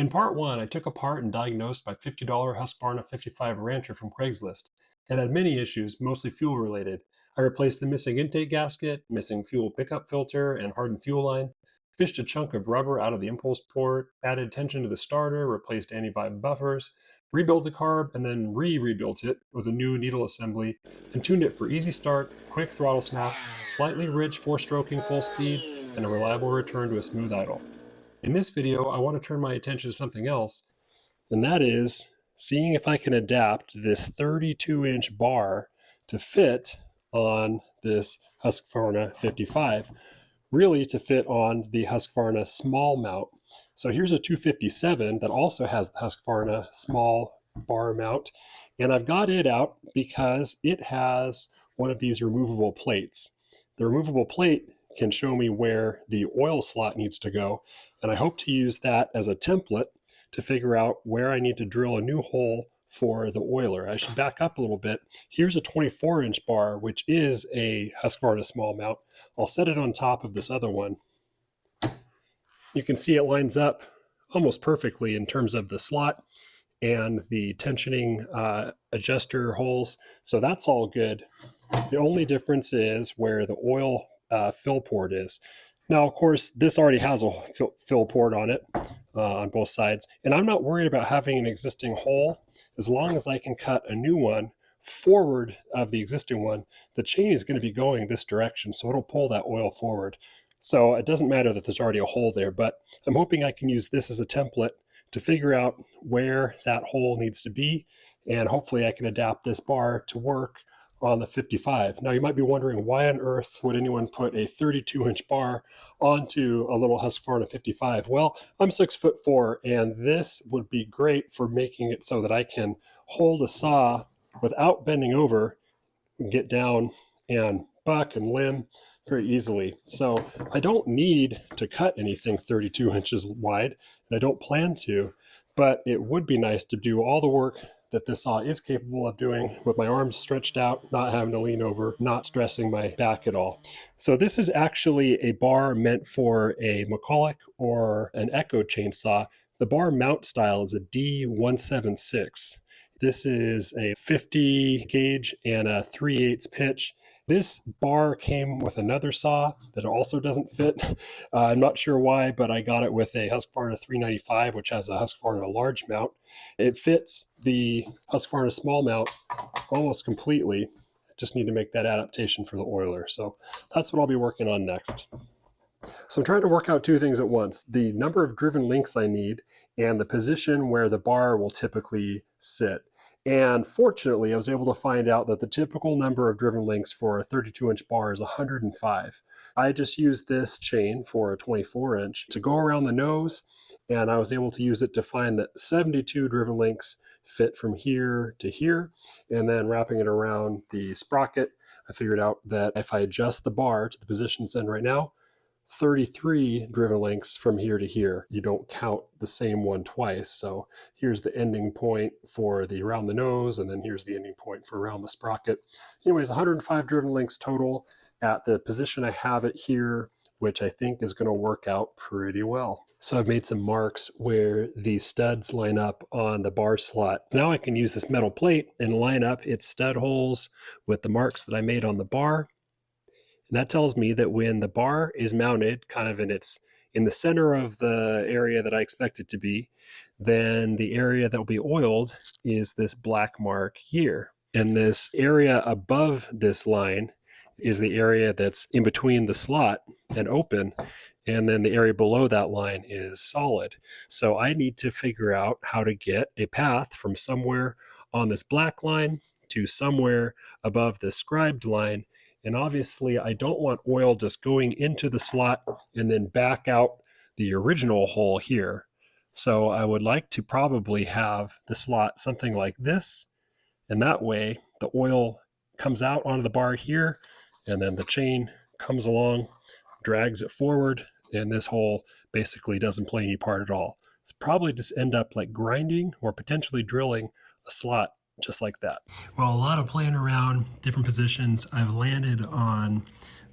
In part one, I took apart and diagnosed my $50 Husqvarna 55 Rancher from Craigslist. It had many issues, mostly fuel related. I replaced the missing intake gasket, missing fuel pickup filter, and hardened fuel line, fished a chunk of rubber out of the impulse port, added tension to the starter, replaced anti-vibe buffers, rebuilt the carb, and then rebuilt it with a new needle assembly, and tuned it for easy start, quick throttle snap, slightly rich four-stroking full speed, and a reliable return to a smooth idle. In this video, I want to turn my attention to something else, and that is seeing if I can adapt this 32-inch bar to fit on this Husqvarna 55, really to fit on the Husqvarna small mount. So here's a 257 that also has the Husqvarna small bar mount, and I've got it out because it has one of these removable plates. The removable plate can show me where the oil slot needs to go, and I hope to use that as a template to figure out where I need to drill a new hole for the oiler. I should back up a little bit. Here's a 24-inch bar, which is a Husqvarna small mount. I'll set it on top of this other one. You can see it lines up almost perfectly in terms of the slot and the tensioning adjuster holes. So that's all good. The only difference is where the oil fill port is. Now, of course, this already has a fill port on it on both sides, and I'm not worried about having an existing hole. As long as I can cut a new one forward of the existing one, the chain is going to be going this direction, so it'll pull that oil forward. So it doesn't matter that there's already a hole there, but I'm hoping I can use this as a template to figure out where that hole needs to be, and hopefully I can adapt this bar to work on the 55. Now you might be wondering, why on earth would anyone put a 32-inch bar onto a little Husqvarna 55? Well, I'm 6'4", and this would be great for making it so that I can hold a saw without bending over and get down and buck and limb very easily. So I don't need to cut anything 32 inches wide, and I don't plan to, but it would be nice to do all the work that this saw is capable of doing with my arms stretched out, not having to lean over, not stressing my back at all. So this is actually a bar meant for a McCulloch or an Echo chainsaw. The bar mount style is a D176. This is a 50 gauge and a 3/8 pitch. This bar came with another saw that also doesn't fit. I'm not sure why, but I got it with a Husqvarna 395, which has a Husqvarna large mount. It fits the Husqvarna small mount almost completely. I just need to make that adaptation for the oiler. So that's what I'll be working on next. So I'm trying to work out two things at once: the number of driven links I need and the position where the bar will typically sit. And fortunately, I was able to find out that the typical number of driven links for a 32-inch bar is 105. I just used this chain for a 24-inch to go around the nose, and I was able to use it to find that 72 driven links fit from here to here. And then wrapping it around the sprocket, I figured out that if I adjust the bar to the position it's in right now, 33 driven links from here to here. You don't count the same one twice. So here's the ending point for the around the nose, and then here's the ending point for around the sprocket. Anyways, 105 driven links total at the position I have it here, which I think is going to work out pretty well. So I've made some marks where the studs line up on the bar slot. Now I can use this metal plate and line up its stud holes with the marks that I made on the bar. And that tells me that when the bar is mounted kind of in the center of the area that I expect it to be, then the area that will be oiled is this black mark here. And this area above this line is the area that's in between the slot and open. And then the area below that line is solid. So I need to figure out how to get a path from somewhere on this black line to somewhere above the scribed line. And obviously, I don't want oil just going into the slot and then back out the original hole here. So I would like to probably have the slot something like this. And that way, the oil comes out onto the bar here, and then the chain comes along, drags it forward, and this hole basically doesn't play any part at all. It's probably just end up like grinding or potentially drilling a slot just like that. Well, a lot of playing around, different positions, I've landed on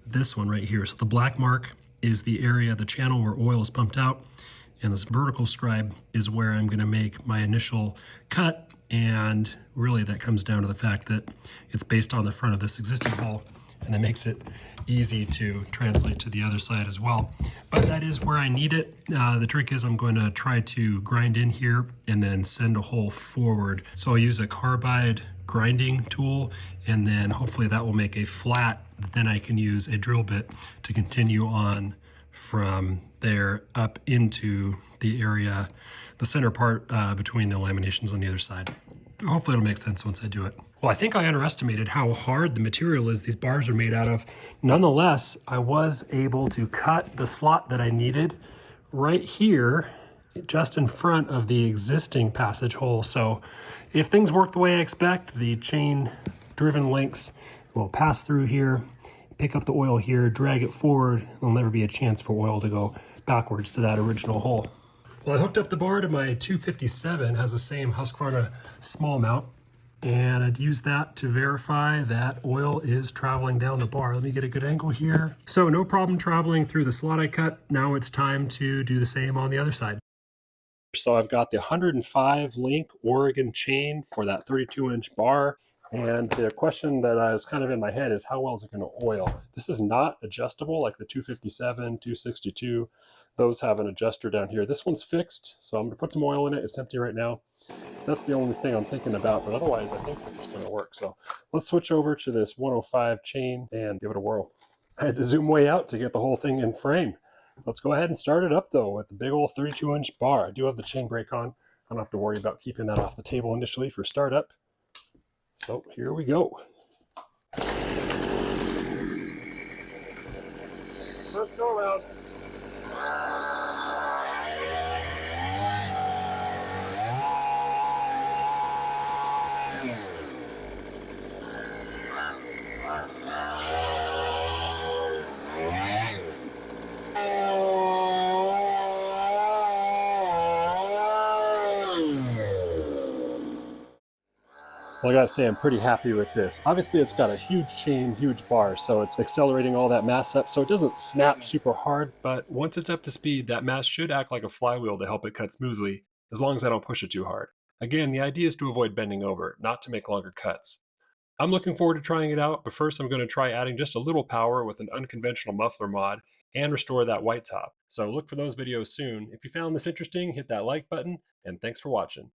this one right here. So the black mark is the area, the channel where oil is pumped out. And this vertical scribe is where I'm going to make my initial cut. And really that comes down to the fact that it's based on the front of this existing hole, and that makes it easy to translate to the other side as well. But that is where I need it. The trick is I'm going to try to grind in here and then send a hole forward. So I'll use a carbide grinding tool, and then hopefully that will make a flat that then I can use a drill bit to continue on from there up into the area, the center part between the laminations on the other side. Hopefully it'll make sense once I do it. Well, I think I underestimated how hard the material is these bars are made out of. Nonetheless, I was able to cut the slot that I needed right here, just in front of the existing passage hole. So if things work the way I expect, the chain driven links will pass through here, pick up the oil here, drag it forward. There'll never be a chance for oil to go backwards to that original hole. Well, I hooked up the bar to my 257, has the same Husqvarna small mount, and I'd use that to verify that oil is traveling down the bar. Let me get a good angle here. So no problem traveling through the slot I cut. Now it's time to do the same on the other side. So I've got the 105 link Oregon chain for that 32-inch bar. And the question that I was kind of in my head is, how well is it going to oil? This is not adjustable like the 257, 262. Those have an adjuster down here. This one's fixed, so I'm going to put some oil in it. It's empty right now. That's the only thing I'm thinking about, but otherwise I think this is going to work. So let's switch over to this 105 chain and give it a whirl. I had to zoom way out to get the whole thing in frame. Let's go ahead and start it up though with the big old 32-inch bar. I do have the chain brake on. I don't have to worry about keeping that off the table initially for startup. So here we go. First go around. Well, I gotta say, I'm pretty happy with this. Obviously, it's got a huge chain, huge bar, so it's accelerating all that mass up, so it doesn't snap super hard, but once it's up to speed, that mass should act like a flywheel to help it cut smoothly, as long as I don't push it too hard. Again, the idea is to avoid bending over, not to make longer cuts. I'm looking forward to trying it out, but first I'm going to try adding just a little power with an unconventional muffler mod and restore that white top. So look for those videos soon. If you found this interesting, hit that like button, and thanks for watching.